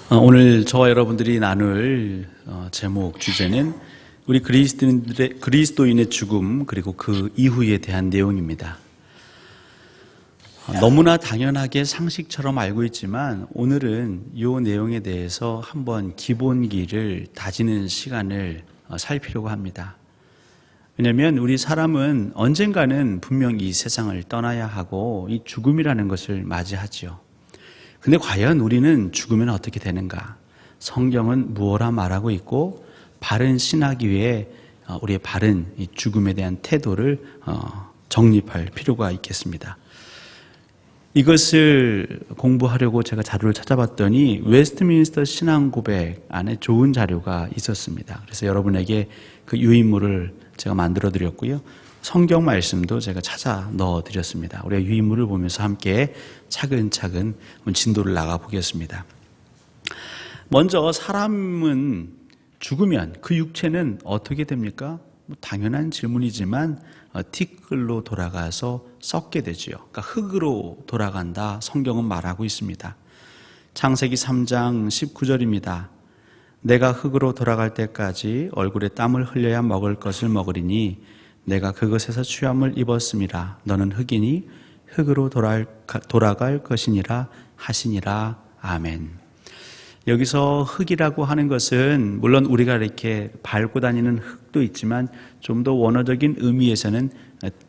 오늘 저와 여러분들이 나눌 제목 주제는 우리 그리스도인의 죽음 그리고 그 이후에 대한 내용입니다. 너무나 당연하게 상식처럼 알고 있지만 오늘은 이 내용에 대해서 한번 기본기를 다지는 시간을 살피려고 합니다. 왜냐하면 우리 사람은 언젠가는 분명 이 세상을 떠나야 하고 이 죽음이라는 것을 맞이하지요. 근데 과연 우리는 죽으면 어떻게 되는가? 성경은 무엇라 말하고 있고 바른 신학 위에 우리의 바른 이 죽음에 대한 태도를 정립할 필요가 있겠습니다. 이것을 공부하려고 제가 자료를 찾아봤더니 웨스트민스터 신앙고백 안에 좋은 자료가 있었습니다. 그래서 여러분에게 그 유인물을 제가 만들어 드렸고요. 성경 말씀도 제가 찾아 넣어 드렸습니다. 우리가 유인물을 보면서 함께 차근차근 진도를 나가 보겠습니다. 먼저 사람은 죽으면 그 육체는 어떻게 됩니까? 당연한 질문이지만 티끌로 돌아가서 썩게 되지요. 그러니까 흙으로 돌아간다. 성경은 말하고 있습니다. 창세기 3장 19절입니다. 내가 흙으로 돌아갈 때까지 얼굴에 땀을 흘려야 먹을 것을 먹으리니 내가 그것에서 취함을 입었음이라. 너는 흙이니 흙으로 돌아갈 것이니라 하시니라. 아멘. 여기서 흙이라고 하는 것은 물론 우리가 이렇게 밟고 다니는 흙도 있지만 좀 더 원어적인 의미에서는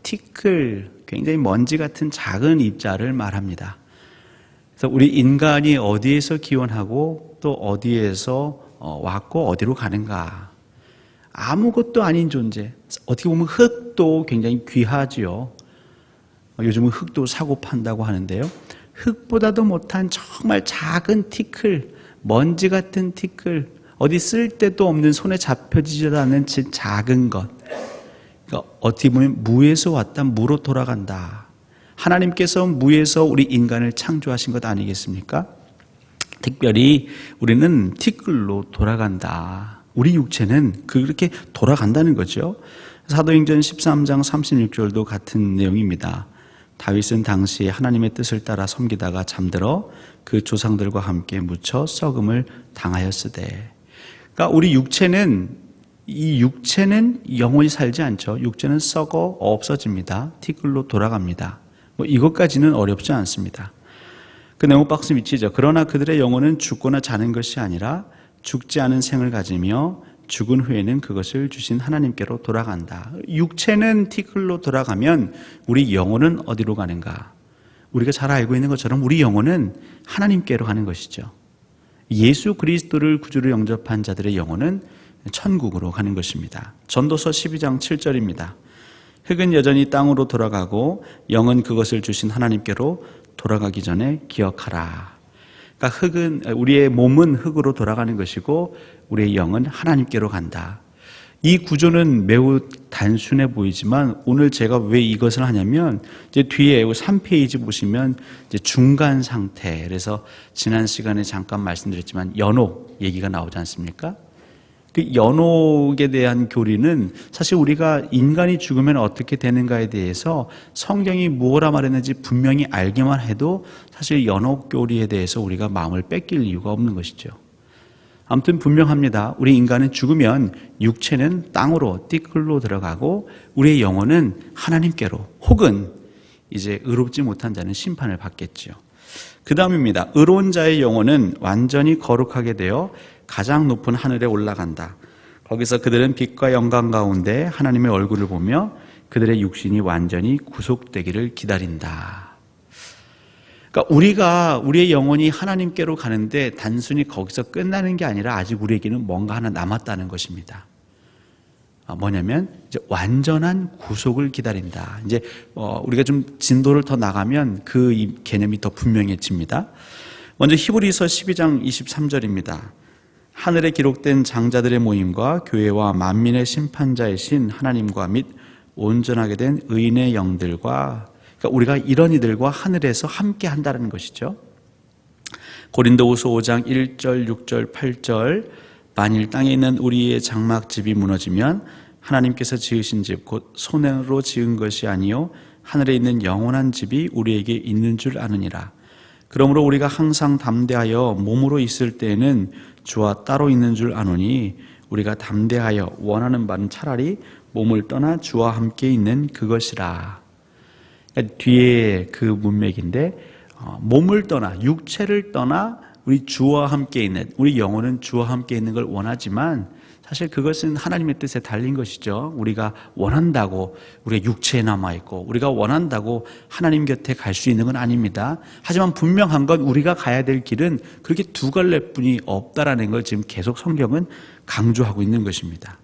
티끌, 굉장히 먼지 같은 작은 입자를 말합니다. 그래서 우리 인간이 어디에서 기원하고 또 어디에서 왔고 어디로 가는가. 아무것도 아닌 존재. 어떻게 보면 흙도 굉장히 귀하지요. 요즘은 흙도 사고 판다고 하는데요. 흙보다도 못한 정말 작은 티끌, 먼지 같은 티끌, 어디 쓸 데도 없는 손에 잡혀지지도 않는 작은 것. 그러니까 어떻게 보면 무에서 왔다 무로 돌아간다. 하나님께서 무에서 우리 인간을 창조하신 것 아니겠습니까? 특별히 우리는 티끌로 돌아간다. 우리 육체는 그렇게 돌아간다는 거죠. 사도행전 13장 36절도 같은 내용입니다. 다윗은 당시 하나님의 뜻을 따라 섬기다가 잠들어 그 조상들과 함께 묻혀 썩음을 당하였으되. 그러니까 우리 육체는 영원히 살지 않죠. 육체는 썩어 없어집니다. 티끌로 돌아갑니다. 이것까지는 어렵지 않습니다. 그 내용 박스 미치죠. 그러나 그들의 영혼은 죽거나 자는 것이 아니라 죽지 않은 생을 가지며 죽은 후에는 그것을 주신 하나님께로 돌아간다. 육체는 티끌로 돌아가면 우리 영혼은 어디로 가는가? 우리가 잘 알고 있는 것처럼 우리 영혼은 하나님께로 가는 것이죠. 예수 그리스도를 구주로 영접한 자들의 영혼은 천국으로 가는 것입니다. 전도서 12장 7절입니다. 흙은 여전히 땅으로 돌아가고 영은 그것을 주신 하나님께로 돌아가기 전에 기억하라. 그러니까 우리의 몸은 흙으로 돌아가는 것이고 우리의 영은 하나님께로 간다. 이 구조는 매우 단순해 보이지만 오늘 제가 왜 이것을 하냐면 이제 뒤에 3페이지 보시면 이제 중간 상태. 그래서 지난 시간에 잠깐 말씀드렸지만 연옥 얘기가 나오지 않습니까? 그 연옥에 대한 교리는 사실 우리가 인간이 죽으면 어떻게 되는가에 대해서 성경이 뭐라 말했는지 분명히 알기만 해도 사실 연옥 교리에 대해서 우리가 마음을 뺏길 이유가 없는 것이죠. 아무튼 분명합니다. 우리 인간은 죽으면 육체는 땅으로 티끌로 들어가고 우리의 영혼은 하나님께로 혹은 이제 의롭지 못한 자는 심판을 받겠지요. 그 다음입니다. 의로운 자의 영혼은 완전히 거룩하게 되어 가장 높은 하늘에 올라간다. 거기서 그들은 빛과 영광 가운데 하나님의 얼굴을 보며 그들의 육신이 완전히 구속되기를 기다린다. 그러니까 우리의 영혼이 하나님께로 가는데 단순히 거기서 끝나는 게 아니라 아직 우리에게는 뭔가 하나 남았다는 것입니다. 뭐냐면 이제 완전한 구속을 기다린다. 이제 우리가 좀 진도를 더 나가면 그 개념이 더 분명해집니다. 먼저 히브리서 12장 23절입니다. 하늘에 기록된 장자들의 모임과 교회와 만민의 심판자이신 하나님과 및 온전하게 된 의인의 영들과, 그러니까 우리가 이런 이들과 하늘에서 함께 한다는 것이죠. 고린도후서 5장 1절, 6절, 8절 만일 땅에 있는 우리의 장막집이 무너지면 하나님께서 지으신 집 곧 손으로 지은 것이 아니요 하늘에 있는 영원한 집이 우리에게 있는 줄 아느니라. 그러므로 우리가 항상 담대하여 몸으로 있을 때에는 주와 따로 있는 줄 아노니 우리가 담대하여 원하는 바는 차라리 몸을 떠나 주와 함께 있는 그것이라. 그러니까 뒤에 그 문맥인데 몸을 떠나, 육체를 떠나 우리 주와 함께 있는, 우리 영혼은 주와 함께 있는 걸 원하지만 사실 그것은 하나님의 뜻에 달린 것이죠. 우리가 원한다고 우리가 육체에 남아있고 우리가 원한다고 하나님 곁에 갈 수 있는 건 아닙니다. 하지만 분명한 건 우리가 가야 될 길은 그렇게 두 갈래뿐이 없다라는 걸 지금 계속 성경은 강조하고 있는 것입니다.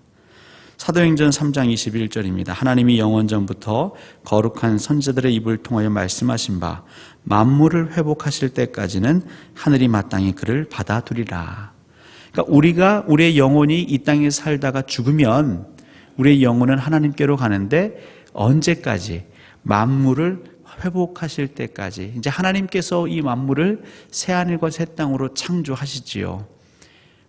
사도행전 3장 21절입니다. 하나님이 영원전부터 거룩한 선지자들의 입을 통하여 말씀하신 바 만물을 회복하실 때까지는 하늘이 마땅히 그를 받아두리라. 그러니까 우리의 영혼이 이 땅에 살다가 죽으면 우리의 영혼은 하나님께로 가는데 언제까지? 만물을 회복하실 때까지. 이제 하나님께서 이 만물을 새하늘과 새 땅으로 창조하시지요.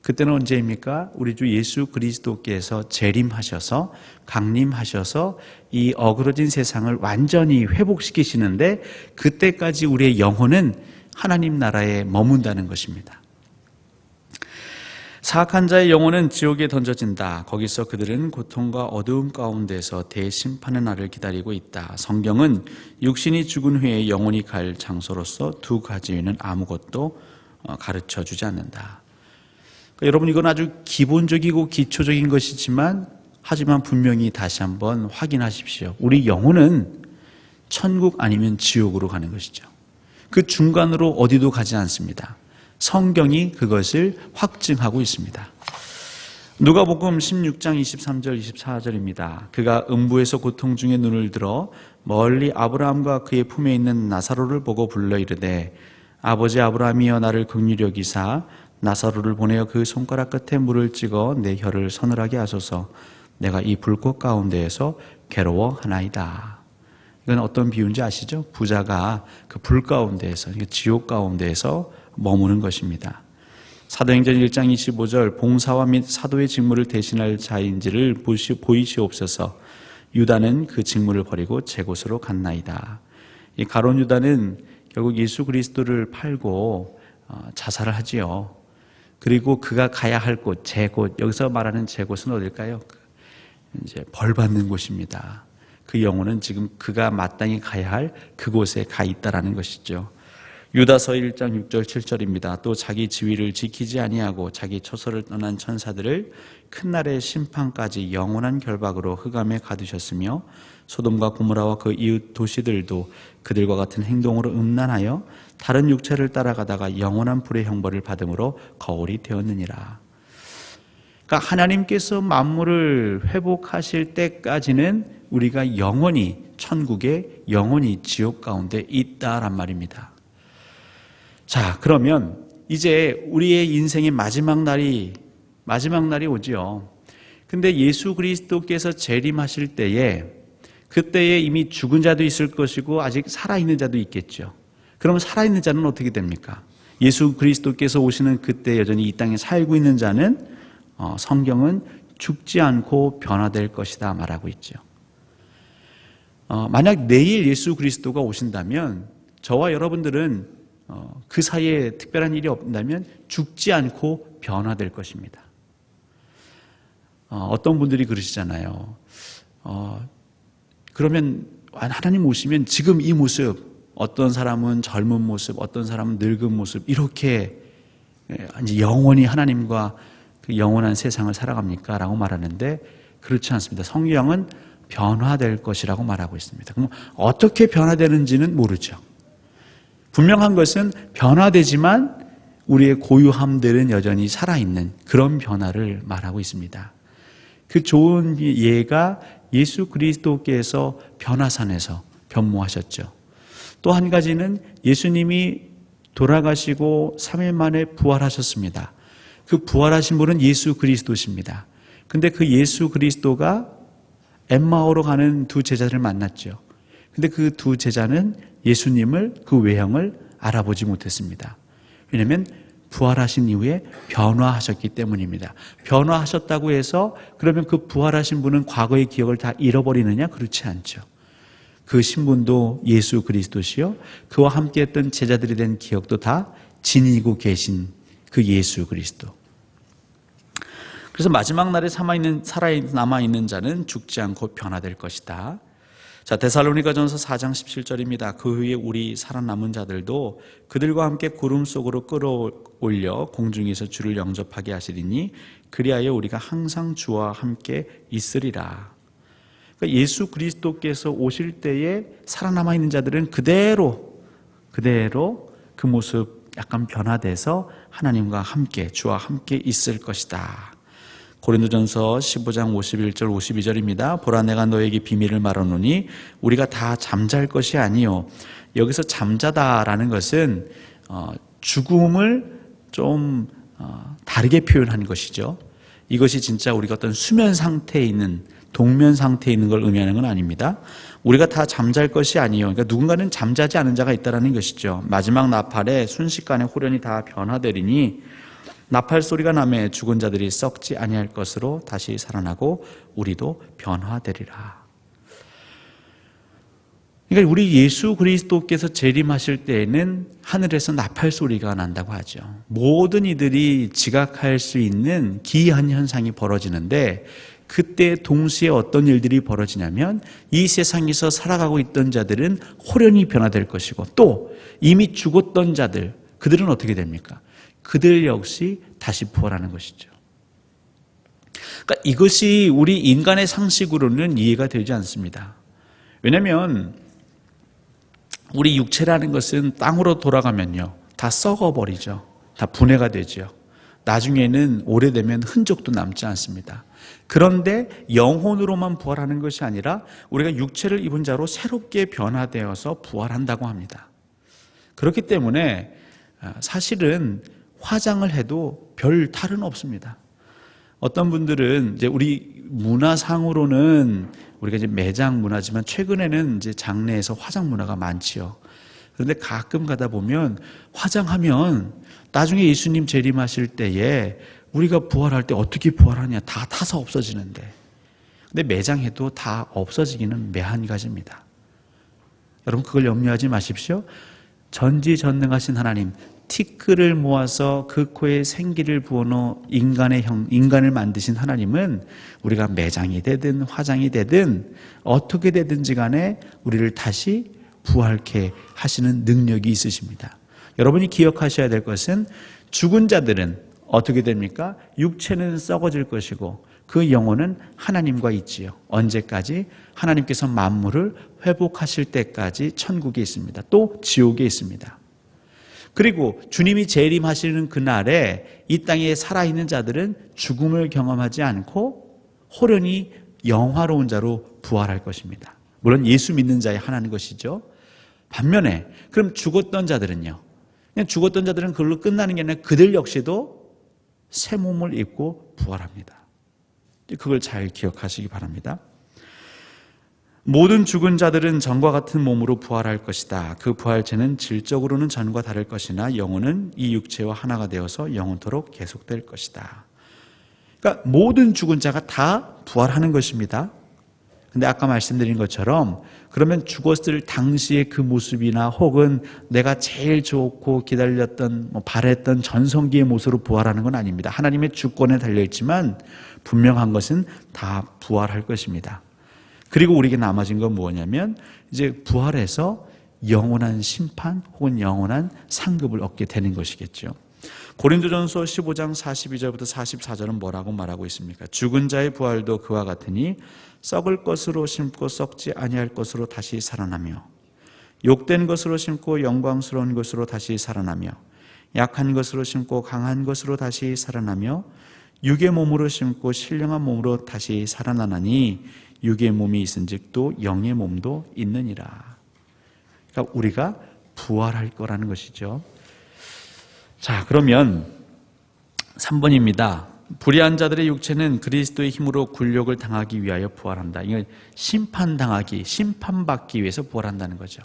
그때는 언제입니까? 우리 주 예수 그리스도께서 재림하셔서 강림하셔서 이 어그러진 세상을 완전히 회복시키시는데 그때까지 우리의 영혼은 하나님 나라에 머문다는 것입니다. 사악한 자의 영혼은 지옥에 던져진다. 거기서 그들은 고통과 어두움 가운데서 대심판의 날을 기다리고 있다. 성경은 육신이 죽은 후에 영혼이 갈 장소로서 두 가지 외에는 아무것도 가르쳐주지 않는다. 그러니까 여러분, 이건 아주 기본적이고 기초적인 것이지만 하지만 분명히 다시 한번 확인하십시오. 우리 영혼은 천국 아니면 지옥으로 가는 것이죠. 그 중간으로 어디도 가지 않습니다. 성경이 그것을 확증하고 있습니다. 누가복음 16장 23절 24절입니다. 그가 음부에서 고통 중에 눈을 들어 멀리 아브라함과 그의 품에 있는 나사로를 보고 불러 이르되 아버지 아브라함이여 나를 긍휼히 여기사 나사로를 보내어 그 손가락 끝에 물을 찍어 내 혀를 서늘하게 하소서. 내가 이 불꽃 가운데에서 괴로워하나이다. 이건 어떤 비유인지 아시죠? 부자가 그 불 가운데에서, 지옥 가운데에서 머무는 것입니다. 사도행전 1장 25절 봉사와 및 사도의 직무를 대신할 자인지를 보이시옵소서. 유다는 그 직무를 버리고 제 곳으로 갔나이다. 이 가룟 유다는 결국 예수 그리스도를 팔고 자살을 하지요. 그리고 그가 가야 할 곳, 제 곳, 여기서 말하는 제 곳은 어딜까요? 이제 벌 받는 곳입니다. 그 영혼은 지금 그가 마땅히 가야 할 그곳에 가 있다라는 것이죠. 유다서 1장 6절 7절입니다. 또 자기 지위를 지키지 아니하고 자기 처소를 떠난 천사들을 큰 날의 심판까지 영원한 결박으로 흑암에 가두셨으며 소돔과 고모라와 그 이웃 도시들도 그들과 같은 행동으로 음란하여 다른 육체를 따라가다가 영원한 불의 형벌을 받음으로 거울이 되었느니라. 그러니까 하나님께서 만물을 회복하실 때까지는 우리가 영원히 천국에 영원히 지옥 가운데 있다란 말입니다. 자, 그러면 이제 우리의 인생의 마지막 날이 오지요. 근데 예수 그리스도께서 재림하실 때에 그때에 이미 죽은 자도 있을 것이고 아직 살아있는 자도 있겠죠. 그럼 살아있는 자는 어떻게 됩니까? 예수 그리스도께서 오시는 그때 여전히 이 땅에 살고 있는 자는 성경은 죽지 않고 변화될 것이다 말하고 있죠. 만약 내일 예수 그리스도가 오신다면 저와 여러분들은 그 사이에 특별한 일이 없다면 죽지 않고 변화될 것입니다. 어떤 분들이 그러시잖아요. 그러면 하나님 오시면 지금 이 모습, 어떤 사람은 젊은 모습, 어떤 사람은 늙은 모습, 이렇게 이제 영원히 하나님과 그 영원한 세상을 살아갑니까? 라고 말하는데 그렇지 않습니다. 성경은 변화될 것이라고 말하고 있습니다. 그럼 어떻게 변화되는지는 모르죠. 분명한 것은 변화되지만 우리의 고유함들은 여전히 살아있는 그런 변화를 말하고 있습니다. 그 좋은 예가 예수 그리스도께서 변화산에서 변모하셨죠. 또 한 가지는 예수님이 돌아가시고 3일 만에 부활하셨습니다. 그 부활하신 분은 예수 그리스도십니다. 근데 그 예수 그리스도가 엠마오로 가는 두 제자를 만났죠. 근데 그 두 제자는 예수님을, 그 외형을 알아보지 못했습니다. 왜냐하면 부활하신 이후에 변화하셨기 때문입니다. 변화하셨다고 해서 그러면 그 부활하신 분은 과거의 기억을 다 잃어버리느냐? 그렇지 않죠. 그 신분도 예수 그리스도시요 그와 함께했던 제자들이 된 기억도 다 지니고 계신 그 예수 그리스도. 그래서 마지막 날에 남아있는 자는 죽지 않고 변화될 것이다. 자, 데살로니가전서 4장 17절입니다. 그 후에 우리 살아남은 자들도 그들과 함께 구름 속으로 끌어올려 공중에서 주를 영접하게 하시리니 그리하여 우리가 항상 주와 함께 있으리라. 그러니까 예수 그리스도께서 오실 때에 살아남아 있는 자들은 그대로 그 모습 약간 변화돼서 하나님과 함께 주와 함께 있을 것이다. 고린도전서 15장 51절 52절입니다. 보라 내가 너에게 비밀을 말하노니 우리가 다 잠잘 것이 아니요. 여기서 잠자다라는 것은 죽음을 좀 다르게 표현한 것이죠. 이것이 진짜 우리가 어떤 수면 상태에 있는 동면 상태에 있는 걸 의미하는 건 아닙니다. 우리가 다 잠잘 것이 아니요. 그러니까 누군가는 잠자지 않은 자가 있다라는 것이죠. 마지막 나팔에 순식간에 호련히 다 변화되리니 나팔 소리가 나매 죽은 자들이 썩지 아니할 것으로 다시 살아나고 우리도 변화되리라. 그러니까 우리 예수 그리스도께서 재림하실 때에는 하늘에서 나팔 소리가 난다고 하죠. 모든 이들이 지각할 수 있는 기이한 현상이 벌어지는데 그때 동시에 어떤 일들이 벌어지냐면 이 세상에서 살아가고 있던 자들은 호련히 변화될 것이고 또 이미 죽었던 자들 그들은 어떻게 됩니까? 그들 역시 다시 부활하는 것이죠. 그러니까 이것이 우리 인간의 상식으로는 이해가 되지 않습니다. 왜냐하면 우리 육체라는 것은 땅으로 돌아가면요 다 썩어버리죠. 다 분해가 되죠. 나중에는 오래되면 흔적도 남지 않습니다. 그런데 영혼으로만 부활하는 것이 아니라 우리가 육체를 입은 자로 새롭게 변화되어서 부활한다고 합니다. 그렇기 때문에 사실은 화장을 해도 별 탈은 없습니다. 어떤 분들은 이제 우리 문화상으로는 우리가 이제 매장 문화지만 최근에는 이제 장례에서 화장 문화가 많지요. 그런데 가끔 가다 보면 화장하면 나중에 예수님 재림하실 때에 우리가 부활할 때 어떻게 부활하냐 다 타서 없어지는데 근데 매장해도 다 없어지기는 매한가지입니다. 여러분 그걸 염려하지 마십시오. 전지전능하신 하나님 티끌을 모아서 그 코에 생기를 부어놓은 인간을 만드신 하나님은 우리가 매장이 되든 화장이 되든 어떻게 되든지 간에 우리를 다시 부활케 하시는 능력이 있으십니다. 여러분이 기억하셔야 될 것은 죽은 자들은 어떻게 됩니까? 육체는 썩어질 것이고 그 영혼은 하나님과 있지요. 언제까지? 하나님께서 만물을 회복하실 때까지 천국에 있습니다. 또 지옥에 있습니다. 그리고 주님이 재림하시는 그날에 이 땅에 살아있는 자들은 죽음을 경험하지 않고 호련히 영화로운 자로 부활할 것입니다. 물론 예수 믿는 자에 한하는 것이죠. 반면에 그럼 죽었던 자들은요. 그냥 죽었던 자들은 그걸로 끝나는 게 아니라 그들 역시도 새 몸을 입고 부활합니다. 그걸 잘 기억하시기 바랍니다. 모든 죽은 자들은 전과 같은 몸으로 부활할 것이다. 그 부활체는 질적으로는 전과 다를 것이나 영혼은 이 육체와 하나가 되어서 영원토록 계속될 것이다. 그러니까 모든 죽은 자가 다 부활하는 것입니다. 근데 아까 말씀드린 것처럼 그러면 죽었을 당시의 그 모습이나 혹은 내가 제일 좋고 기다렸던 바랬던 전성기의 모습으로 부활하는 건 아닙니다. 하나님의 주권에 달려있지만 분명한 것은 다 부활할 것입니다. 그리고 우리에게 남아진 건 뭐냐면 이제 부활해서 영원한 심판 혹은 영원한 상급을 얻게 되는 것이겠죠. 고린도전서 15장 42절부터 44절은 뭐라고 말하고 있습니까? 죽은 자의 부활도 그와 같으니 썩을 것으로 심고 썩지 아니할 것으로 다시 살아나며 욕된 것으로 심고 영광스러운 것으로 다시 살아나며 약한 것으로 심고 강한 것으로 다시 살아나며 육의 몸으로 심고 신령한 몸으로 다시 살아나나니 육의 몸이 있은즉 또 영의 몸도 있느니라. 그러니까 우리가 부활할 거라는 것이죠. 자, 그러면 3번입니다. 불의한 자들의 육체는 그리스도의 힘으로 굴욕을 당하기 위하여 부활한다. 이건 심판받기 위해서 부활한다는 거죠.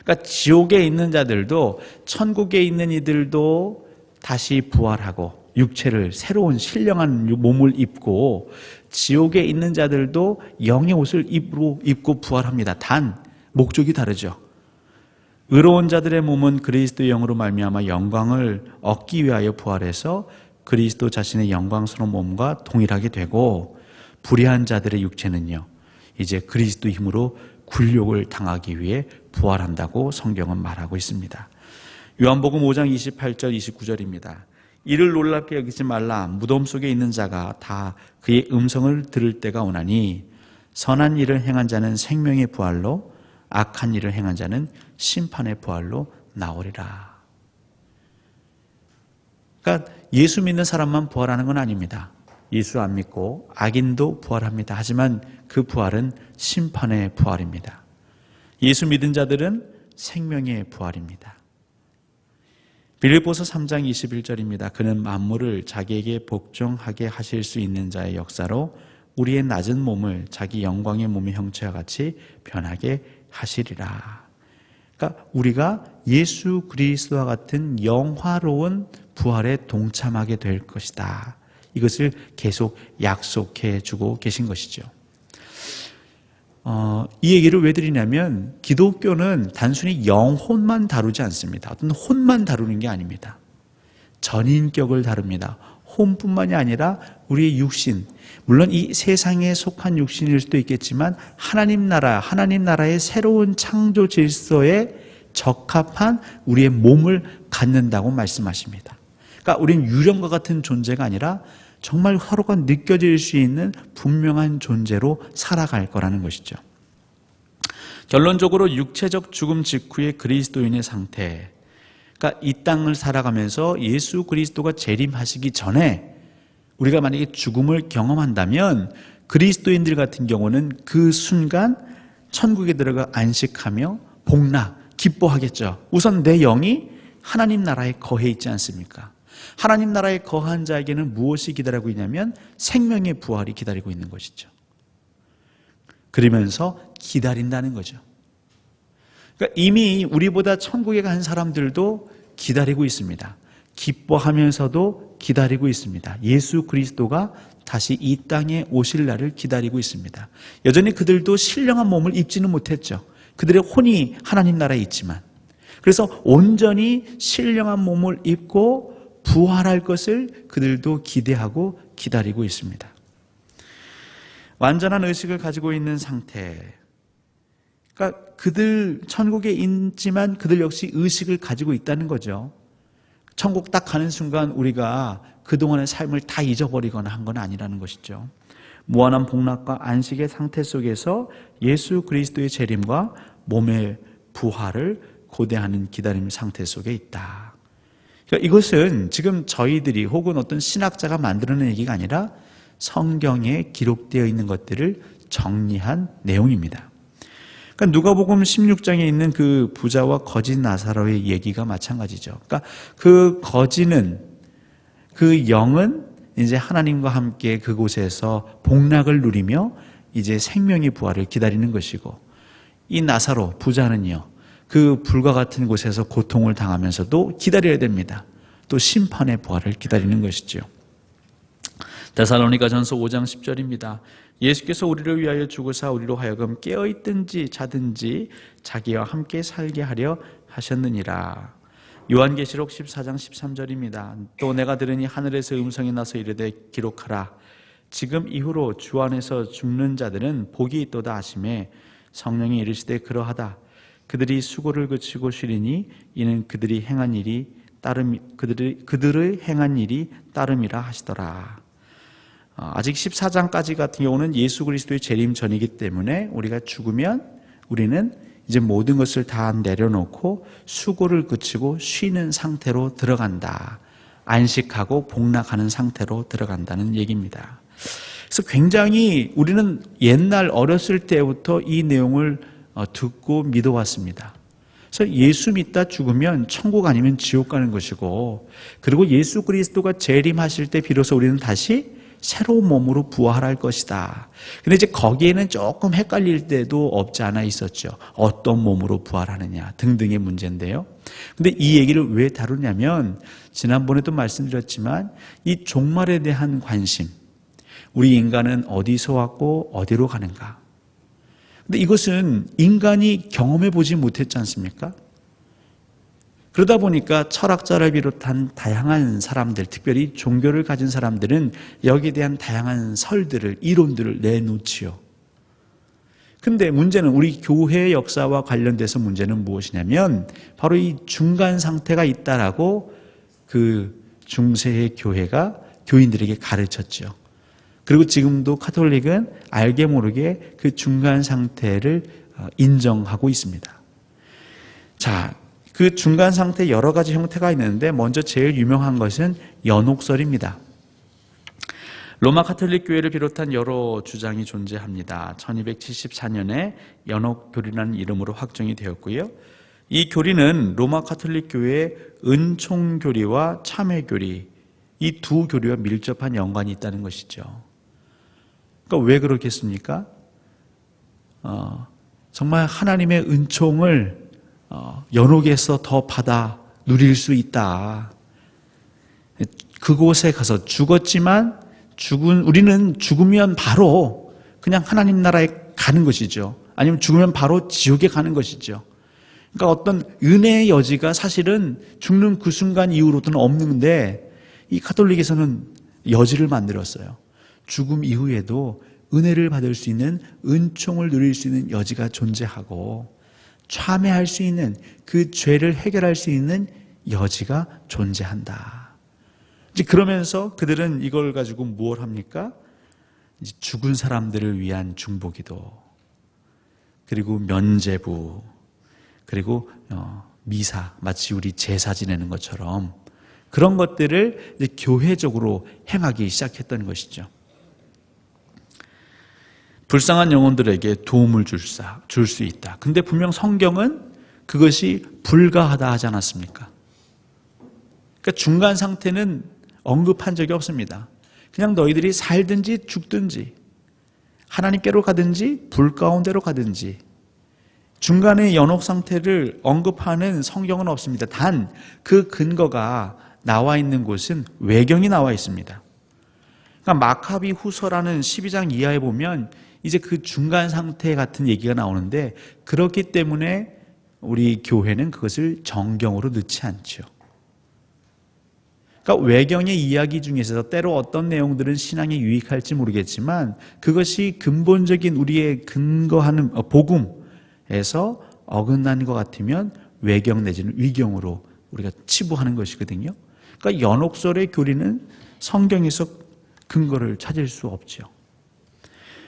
그러니까 지옥에 있는 자들도 천국에 있는 이들도 다시 부활하고 육체를 새로운 신령한 몸을 입고 지옥에 있는 자들도 영의 옷을 입고 부활합니다. 단 목적이 다르죠. 의로운 자들의 몸은 그리스도의 영으로 말미암아 영광을 얻기 위하여 부활해서 그리스도 자신의 영광스러운 몸과 동일하게 되고, 불의한 자들의 육체는요 이제 그리스도의 힘으로 굴욕을 당하기 위해 부활한다고 성경은 말하고 있습니다. 요한복음 5장 28절 29절입니다. 이를 놀랍게 여기지 말라. 무덤 속에 있는 자가 다 그의 음성을 들을 때가 오나니 선한 일을 행한 자는 생명의 부활로, 악한 일을 행한 자는 심판의 부활로 나오리라. 그러니까 예수 믿는 사람만 부활하는 건 아닙니다. 예수 안 믿고 악인도 부활합니다. 하지만 그 부활은 심판의 부활입니다. 예수 믿은 자들은 생명의 부활입니다. 빌립보서 3장 21절입니다. 그는 만물을 자기에게 복종하게 하실 수 있는 자의 역사로 우리의 낮은 몸을 자기 영광의 몸의 형체와 같이 변하게 하시리라. 그러니까 우리가 예수 그리스도와 같은 영화로운 부활에 동참하게 될 것이다. 이것을 계속 약속해 주고 계신 것이죠. 이 얘기를 왜 드리냐면, 기독교는 단순히 영혼만 다루지 않습니다. 어떤 혼만 다루는 게 아닙니다. 전인격을 다룹니다. 혼뿐만이 아니라 우리의 육신, 물론 이 세상에 속한 육신일 수도 있겠지만 하나님 나라의 새로운 창조 질서에 적합한 우리의 몸을 갖는다고 말씀하십니다. 그러니까 우리는 유령과 같은 존재가 아니라 정말 서로가 느껴질 수 있는 분명한 존재로 살아갈 거라는 것이죠. 결론적으로 육체적 죽음 직후의 그리스도인의 상태, 그러니까 이 땅을 살아가면서 예수 그리스도가 재림하시기 전에 우리가 만약에 죽음을 경험한다면, 그리스도인들 같은 경우는 그 순간 천국에 들어가 안식하며 복락, 기뻐하겠죠. 우선 내 영이 하나님 나라에 거해 있지 않습니까? 하나님 나라에 거한 자에게는 무엇이 기다리고 있냐면 생명의 부활이 기다리고 있는 것이죠. 그러면서 기다린다는 거죠. 그러니까 이미 우리보다 천국에 간 사람들도 기다리고 있습니다. 기뻐하면서도 기다리고 있습니다. 예수 그리스도가 다시 이 땅에 오실 날을 기다리고 있습니다. 여전히 그들도 신령한 몸을 입지는 못했죠. 그들의 혼이 하나님 나라에 있지만, 그래서 온전히 신령한 몸을 입고 부활할 것을 그들도 기대하고 기다리고 있습니다. 완전한 의식을 가지고 있는 상태, 그러니까 그들 천국에 있지만 그들 역시 의식을 가지고 있다는 거죠. 천국 딱 가는 순간 우리가 그동안의 삶을 다 잊어버리거나 한 건 아니라는 것이죠. 무한한 복락과 안식의 상태 속에서 예수 그리스도의 재림과 몸의 부활을 고대하는 기다림 상태 속에 있다. 그러니까 이것은 지금 저희들이 혹은 어떤 신학자가 만들어낸 얘기가 아니라 성경에 기록되어 있는 것들을 정리한 내용입니다. 그러니까 누가복음 16장에 있는 그 부자와 거진 나사로의 얘기가 마찬가지죠. 그러니까 그 거진은, 그 영은 이제 하나님과 함께 그곳에서 복락을 누리며 이제 생명의 부활을 기다리는 것이고, 이 나사로 부자는요, 그 불과 같은 곳에서 고통을 당하면서도 기다려야 됩니다. 또 심판의 부활을 기다리는 것이죠. 데살로니가전서 5장 10절입니다. 예수께서 우리를 위하여 죽으사 우리로 하여금 깨어있든지 자든지 자기와 함께 살게 하려 하셨느니라. 요한계시록 14장 13절입니다. 또 내가 들으니 하늘에서 음성이 나서 이르되 기록하라. 지금 이후로 주 안에서 죽는 자들은 복이 있도다 하시매 성령이 이르시되 그러하다. 그들이 수고를 그치고 쉬리니 이는 그들의 행한 일이 따름이라 하시더라. 아직 14장까지 같은 경우는 예수 그리스도의 재림 전이기 때문에 우리가 죽으면 우리는 이제 모든 것을 다 내려놓고 수고를 그치고 쉬는 상태로 들어간다. 안식하고 복락하는 상태로 들어간다는 얘기입니다. 그래서 굉장히 우리는 옛날 어렸을 때부터 이 내용을 듣고 믿어왔습니다. 그래서 예수 믿다 죽으면 천국 아니면 지옥 가는 것이고, 그리고 예수 그리스도가 재림하실 때 비로소 우리는 다시 새로운 몸으로 부활할 것이다. 근데 이제 거기에는 조금 헷갈릴 때도 없지 않아 있었죠. 어떤 몸으로 부활하느냐 등등의 문제인데요. 근데 이 얘기를 왜 다루냐면, 지난번에도 말씀드렸지만 이 종말에 대한 관심, 우리 인간은 어디서 왔고 어디로 가는가. 근데 이것은 인간이 경험해 보지 못했지 않습니까? 그러다 보니까 철학자를 비롯한 다양한 사람들, 특별히 종교를 가진 사람들은 여기에 대한 다양한 설들을, 이론들을 내놓지요. 근데 문제는 우리 교회의 역사와 관련돼서 문제는 무엇이냐면 바로 이 중간 상태가 있다라고 그 중세의 교회가 교인들에게 가르쳤죠. 그리고 지금도 카톨릭은 알게 모르게 그 중간 상태를 인정하고 있습니다. 자, 그 중간 상태 여러 가지 형태가 있는데 먼저 제일 유명한 것은 연옥설입니다. 로마 카톨릭 교회를 비롯한 여러 주장이 존재합니다. 1274년에 연옥교리라는 이름으로 확정이 되었고요. 이 교리는 로마 카톨릭 교회의 은총교리와 참회교리, 이 두 교리와 밀접한 연관이 있다는 것이죠. 그러니까 왜 그렇겠습니까? 정말 하나님의 은총을 연옥에서 더 받아 누릴 수 있다. 그곳에 가서 죽었지만 우리는 죽으면 바로 그냥 하나님 나라에 가는 것이죠. 아니면 죽으면 바로 지옥에 가는 것이죠. 그러니까 어떤 은혜의 여지가 사실은 죽는 그 순간 이후로는 없는데 이 카톨릭에서는 여지를 만들었어요. 죽음 이후에도 은혜를 받을 수 있는, 은총을 누릴 수 있는 여지가 존재하고 참회할 수 있는, 그 죄를 해결할 수 있는 여지가 존재한다. 이제 그러면서 그들은 이걸 가지고 무엇 합니까? 이제 죽은 사람들을 위한 중보기도, 그리고 면죄부, 그리고 미사, 마치 우리 제사 지내는 것처럼 그런 것들을 이제 교회적으로 행하기 시작했던 것이죠. 불쌍한 영혼들에게 도움을 줄 수 있다. 근데 분명 성경은 그것이 불가하다 하지 않았습니까? 그러니까 중간 상태는 언급한 적이 없습니다. 그냥 너희들이 살든지 죽든지 하나님께로 가든지 불 가운데로 가든지 중간의 연옥 상태를 언급하는 성경은 없습니다. 단 그 근거가 나와 있는 곳은 외경이 나와 있습니다. 그러니까 마카비 후서라는 12장 이하에 보면 이제 그 중간 상태 같은 얘기가 나오는데 그렇기 때문에 우리 교회는 그것을 정경으로 넣지 않죠. 그러니까 외경의 이야기 중에서 때로 어떤 내용들은 신앙에 유익할지 모르겠지만 그것이 근본적인 우리의 근거하는 복음에서 어긋난 것 같으면 외경 내지는 위경으로 우리가 치부하는 것이거든요. 그러니까 연옥설의 교리는 성경에서 근거를 찾을 수 없죠.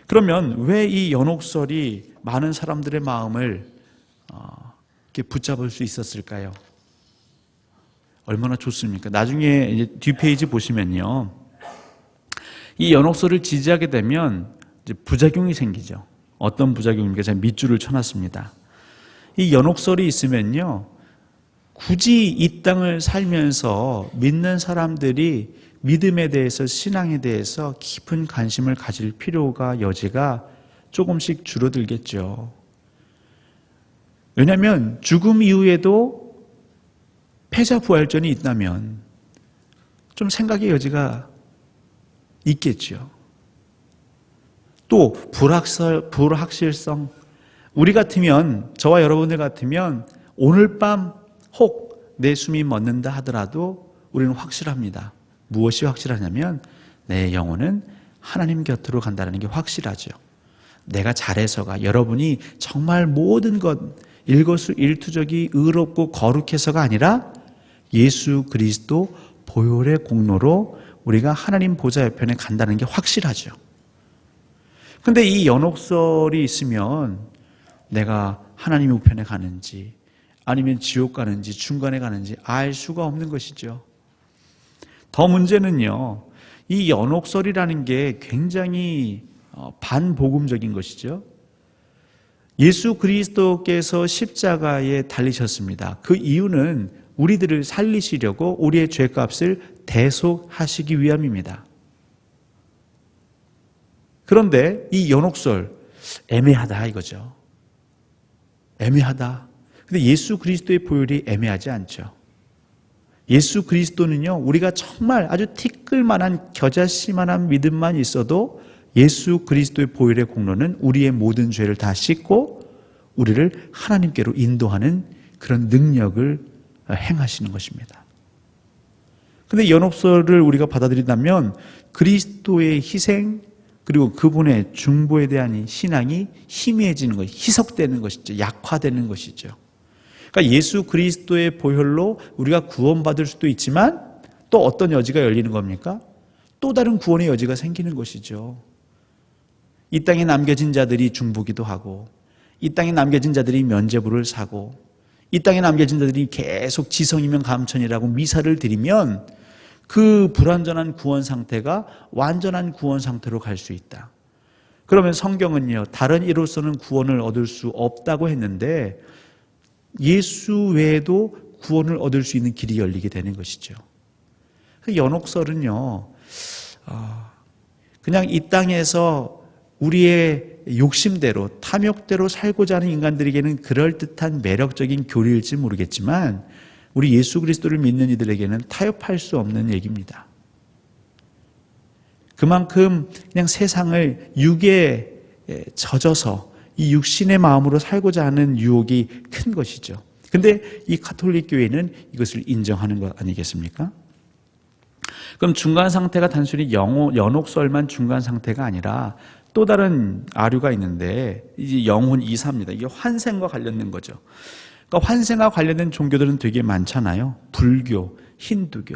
그러면 왜 이 연옥설이 많은 사람들의 마음을 이렇게 붙잡을 수 있었을까요? 얼마나 좋습니까? 나중에 이제 뒷페이지 보시면요. 이 연옥설을 지지하게 되면 이제 부작용이 생기죠. 어떤 부작용입니까? 제가 밑줄을 쳐놨습니다. 이 연옥설이 있으면요. 굳이 이 땅을 살면서 믿는 사람들이 믿음에 대해서, 신앙에 대해서 깊은 관심을 가질 필요가, 여지가 조금씩 줄어들겠죠. 왜냐하면 죽음 이후에도 패자부활전이 있다면 좀 생각의 여지가 있겠죠. 또 불확실성, 우리 같으면, 저와 여러분들 같으면 오늘 밤 혹 내 숨이 멎는다 하더라도 우리는 확실합니다. 무엇이 확실하냐면 내 영혼은 하나님 곁으로 간다는 게 확실하죠. 내가 잘해서가, 여러분이 정말 모든 것 일거수일투족이 의롭고 거룩해서가 아니라 예수 그리스도 보혈의 공로로 우리가 하나님 보좌 옆에 간다는 게 확실하죠. 근데 이 연옥설이 있으면 내가 하나님 우편에 가는지 아니면 지옥 가는지 중간에 가는지 알 수가 없는 것이죠. 더 문제는요, 이 연옥설이라는 게 굉장히 반복음적인 것이죠. 예수 그리스도께서 십자가에 달리셨습니다. 그 이유는 우리들을 살리시려고 우리의 죄값을 대속하시기 위함입니다. 그런데 이 연옥설 애매하다 이거죠. 애매하다. 근데 예수 그리스도의 보혈이 애매하지 않죠. 예수 그리스도는요, 우리가 정말 아주 티끌만한 겨자씨만한 믿음만 있어도 예수 그리스도의 보혈의 공로는 우리의 모든 죄를 다 씻고 우리를 하나님께로 인도하는 그런 능력을 행하시는 것입니다. 그런데 연옥서를 우리가 받아들인다면 그리스도의 희생 그리고 그분의 중보에 대한 신앙이 희미해지는 것, 희석되는 것이죠. 약화되는 것이죠. 그러니까 예수 그리스도의 보혈로 우리가 구원받을 수도 있지만 또 어떤 여지가 열리는 겁니까? 또 다른 구원의 여지가 생기는 것이죠. 이 땅에 남겨진 자들이 중보기도 하고, 이 땅에 남겨진 자들이 면죄부를 사고, 이 땅에 남겨진 자들이 계속 지성이면 감천이라고 미사를 드리면 그 불완전한 구원 상태가 완전한 구원 상태로 갈 수 있다. 그러면 성경은요, 다른 이로서는 구원을 얻을 수 없다고 했는데 예수 외에도 구원을 얻을 수 있는 길이 열리게 되는 것이죠. 연옥설은요, 그냥 이 땅에서 우리의 욕심대로 탐욕대로 살고자 하는 인간들에게는 그럴듯한 매력적인 교리일지 모르겠지만 우리 예수 그리스도를 믿는 이들에게는 타협할 수 없는 얘기입니다. 그만큼 그냥 세상을 육에 젖어서 이 육신의 마음으로 살고자 하는 유혹이 큰 것이죠. 그런데 이 가톨릭 교회는 이것을 인정하는 것 아니겠습니까? 그럼 중간 상태가 단순히 연옥설만 중간 상태가 아니라 또 다른 아류가 있는데 이제 영혼 이사입니다. 이게 환생과 관련된 거죠. 그러니까 환생과 관련된 종교들은 되게 많잖아요. 불교, 힌두교.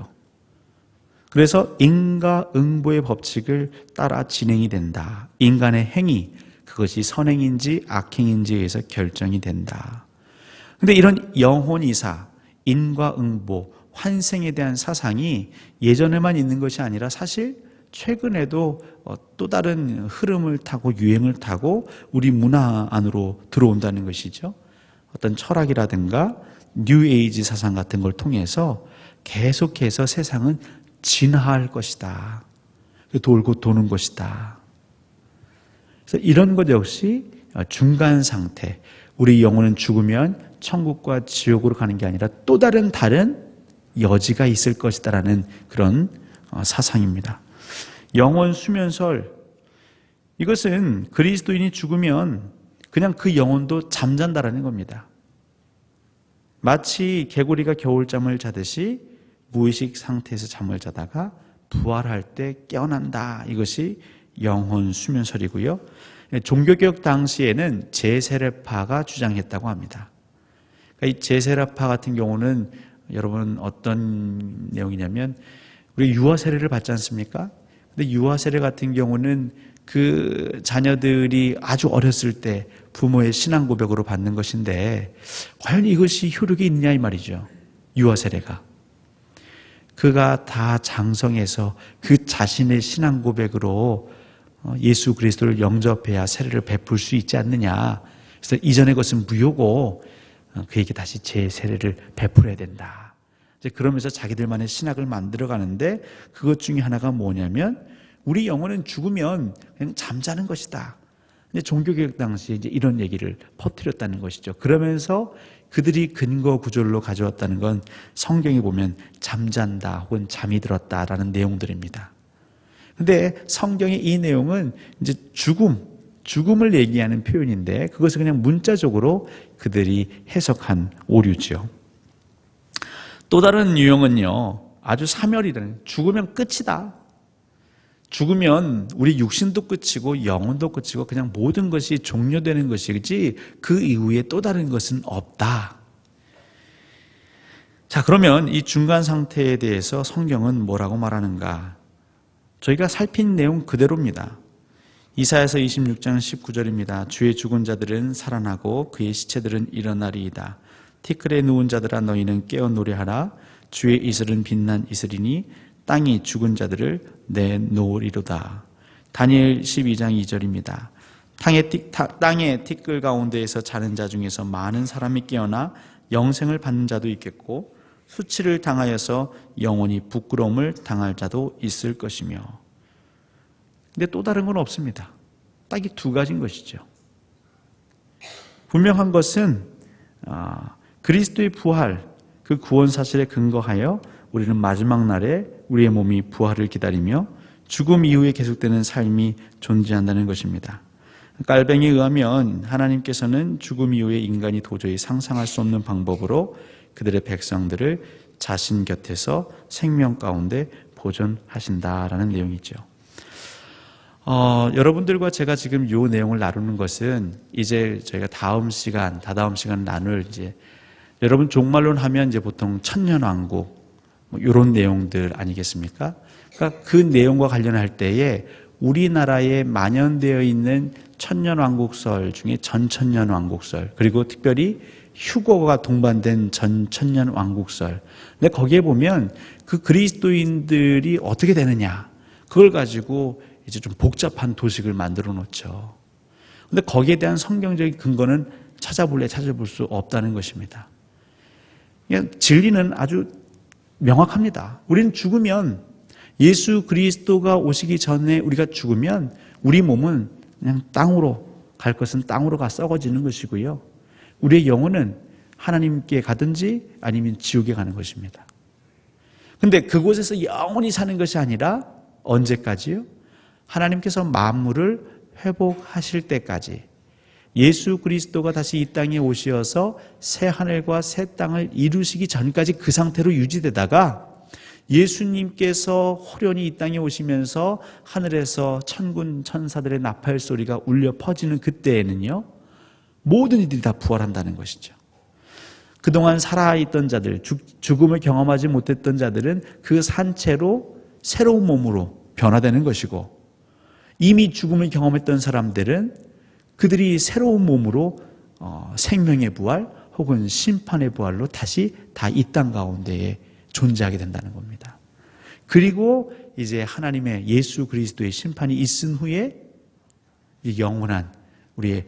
그래서 인과응보의 법칙을 따라 진행이 된다. 인간의 행위, 그것이 선행인지 악행인지에 의해서 결정이 된다. 그런데 이런 영혼이사, 인과응보, 환생에 대한 사상이 예전에만 있는 것이 아니라 사실 최근에도 또 다른 흐름을 타고 유행을 타고 우리 문화 안으로 들어온다는 것이죠. 어떤 철학이라든가 뉴에이지 사상 같은 걸 통해서 계속해서 세상은 진화할 것이다. 돌고 도는 것이다. 그래서 이런 것 역시 중간 상태, 우리 영혼은 죽으면 천국과 지옥으로 가는 게 아니라 또 다른 여지가 있을 것이다라는 그런 사상입니다. 영혼 수면설, 이것은 그리스도인이 죽으면 그냥 그 영혼도 잠잔다라는 겁니다. 마치 개구리가 겨울잠을 자듯이 무의식 상태에서 잠을 자다가 부활할 때 깨어난다. 이것이 영혼 수면설이고요. 종교개혁 당시에는 제세례파가 주장했다고 합니다. 그러니까 이 제세례파 같은 경우는 여러분 어떤 내용이냐면 우리 유아 세례를 받지 않습니까? 근데 유아 세례 같은 경우는 그 자녀들이 아주 어렸을 때 부모의 신앙 고백으로 받는 것인데 과연 이것이 효력이 있느냐 이 말이죠. 유아 세례가. 그가 다 장성해서 그 자신의 신앙 고백으로 예수 그리스도를 영접해야 세례를 베풀 수 있지 않느냐. 그래서 이전의 것은 무효고 그에게 다시 재세례를 베풀어야 된다. 이제 그러면서 자기들만의 신학을 만들어 가는데 그것 중에 하나가 뭐냐면 우리 영혼은 죽으면 그냥 잠자는 것이다. 종교개혁 당시에 이제 이런 얘기를 퍼뜨렸다는 것이죠. 그러면서 그들이 근거 구절로 가져왔다는 건 성경에 보면 잠잔다 혹은 잠이 들었다라는 내용들입니다. 근데 성경의 이 내용은 이제 죽음을 얘기하는 표현인데 그것을 그냥 문자적으로 그들이 해석한 오류죠. 또 다른 유형은요, 아주 사멸이라는, 죽으면 끝이다. 죽으면 우리 육신도 끝이고 영혼도 끝이고 그냥 모든 것이 종료되는 것이지 그 이후에 또 다른 것은 없다. 자, 그러면 이 중간 상태에 대해서 성경은 뭐라고 말하는가? 저희가 살핀 내용 그대로입니다. 이사야서 26장 19절입니다. 주의 죽은 자들은 살아나고 그의 시체들은 일어나리이다. 티끌에 누운 자들아 너희는 깨어 노래하라. 주의 이슬은 빛난 이슬이니 땅이 죽은 자들을 내놓으리로다. 다니엘 12장 2절입니다. 땅의 티끌 가운데에서 자는 자 중에서 많은 사람이 깨어나 영생을 받는 자도 있겠고 수치를 당하여서 영원히 부끄러움을 당할 자도 있을 것이며. 근데 또 다른 건 없습니다. 딱 이 두 가지인 것이죠. 분명한 것은 그리스도의 부활, 그 구원 사실에 근거하여 우리는 마지막 날에 우리의 몸이 부활을 기다리며 죽음 이후에 계속되는 삶이 존재한다는 것입니다. 깔뱅이에 의하면 하나님께서는 죽음 이후에 인간이 도저히 상상할 수 없는 방법으로 그들의 백성들을 자신 곁에서 생명 가운데 보존하신다라는 내용이죠. 여러분들과 제가 지금 이 내용을 나누는 것은 이제 저희가 다다음 시간 나눌 여러분 종말론 하면 이제 보통 천년왕국 이런 내용들 아니겠습니까? 그러니까 그 내용과 관련할 때에 우리나라에 만연되어 있는 천년왕국설 중에 전천년왕국설, 그리고 특별히 휴거가 동반된 전천년왕국설. 근데 거기에 보면 그 그리스도인들이 어떻게 되느냐, 그걸 가지고 이제 좀 복잡한 도식을 만들어 놓죠. 근데 거기에 대한 성경적인 근거는 찾아볼 수 없다는 것입니다. 그냥 진리는 아주 명확합니다. 우리는 죽으면, 예수 그리스도가 오시기 전에 우리가 죽으면 우리 몸은 그냥 땅으로 갈 것은 땅으로 가 썩어지는 것이고요. 우리의 영혼은 하나님께 가든지 아니면 지옥에 가는 것입니다. 근데 그곳에서 영원히 사는 것이 아니라 언제까지요? 하나님께서 만물을 회복하실 때까지, 예수 그리스도가 다시 이 땅에 오셔서 새 하늘과 새 땅을 이루시기 전까지 그 상태로 유지되다가 예수님께서 호련히 이 땅에 오시면서 하늘에서 천군 천사들의 나팔 소리가 울려 퍼지는 그때에는요, 모든 이들이 다 부활한다는 것이죠. 그동안 살아있던 자들, 죽음을 경험하지 못했던 자들은 그 산채로 새로운 몸으로 변화되는 것이고, 이미 죽음을 경험했던 사람들은 그들이 새로운 몸으로 생명의 부활 혹은 심판의 부활로 다시 다 이 땅 가운데에 존재하게 된다는 겁니다. 그리고 이제 하나님의 예수 그리스도의 심판이 있은 후에 영원한 우리의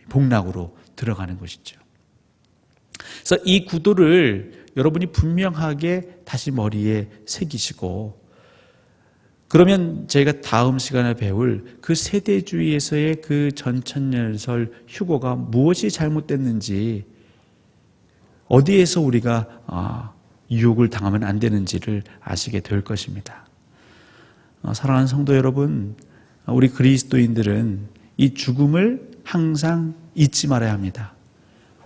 복락으로 들어가는 것이죠. 그래서 이 구도를 여러분이 분명하게 다시 머리에 새기시고, 그러면 저희가 다음 시간에 배울 그 세대주의에서의 그 전천년설 휴거가 무엇이 잘못됐는지, 어디에서 우리가 유혹을 당하면 안 되는지를 아시게 될 것입니다. 사랑하는 성도 여러분, 우리 그리스도인들은 이 죽음을 항상 잊지 말아야 합니다.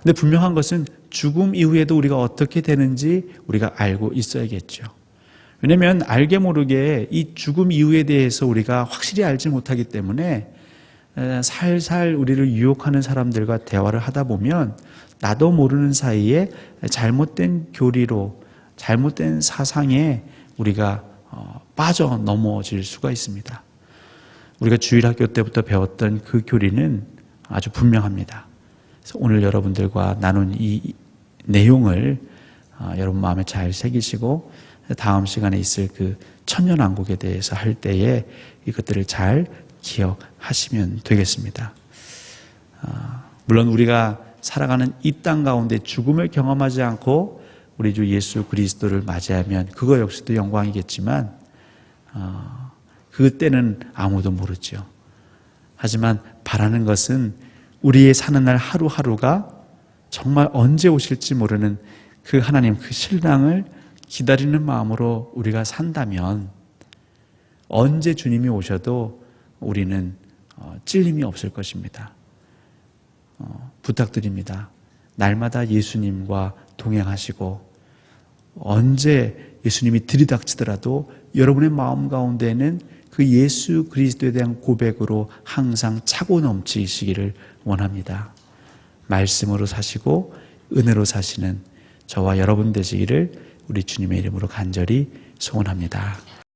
근데 분명한 것은 죽음 이후에도 우리가 어떻게 되는지 우리가 알고 있어야겠죠. 왜냐하면 알게 모르게 이 죽음 이후에 대해서 우리가 확실히 알지 못하기 때문에 살살 우리를 유혹하는 사람들과 대화를 하다 보면 나도 모르는 사이에 잘못된 교리로, 잘못된 사상에 우리가 빠져 넘어질 수가 있습니다. 우리가 주일학교 때부터 배웠던 그 교리는 아주 분명합니다. 그래서 오늘 여러분들과 나눈 이 내용을 여러분 마음에 잘 새기시고, 다음 시간에 있을 그 천년왕국에 대해서 할 때에 이것들을 잘 기억하시면 되겠습니다. 물론 우리가 살아가는 이 땅 가운데 죽음을 경험하지 않고 우리 주 예수 그리스도를 맞이하면 그거 역시도 영광이겠지만, 그때는 아무도 모르죠. 하지만 바라는 것은 우리의 사는 날 하루하루가 정말 언제 오실지 모르는 그 하나님, 그 신랑을 기다리는 마음으로 우리가 산다면 언제 주님이 오셔도 우리는 찔림이 없을 것입니다. 부탁드립니다. 날마다 예수님과 동행하시고, 언제 예수님이 들이닥치더라도 여러분의 마음 가운데는 그 예수 그리스도에 대한 고백으로 항상 차고 넘치시기를 원합니다. 말씀으로 사시고 은혜로 사시는 저와 여러분 되시기를 우리 주님의 이름으로 간절히 소원합니다.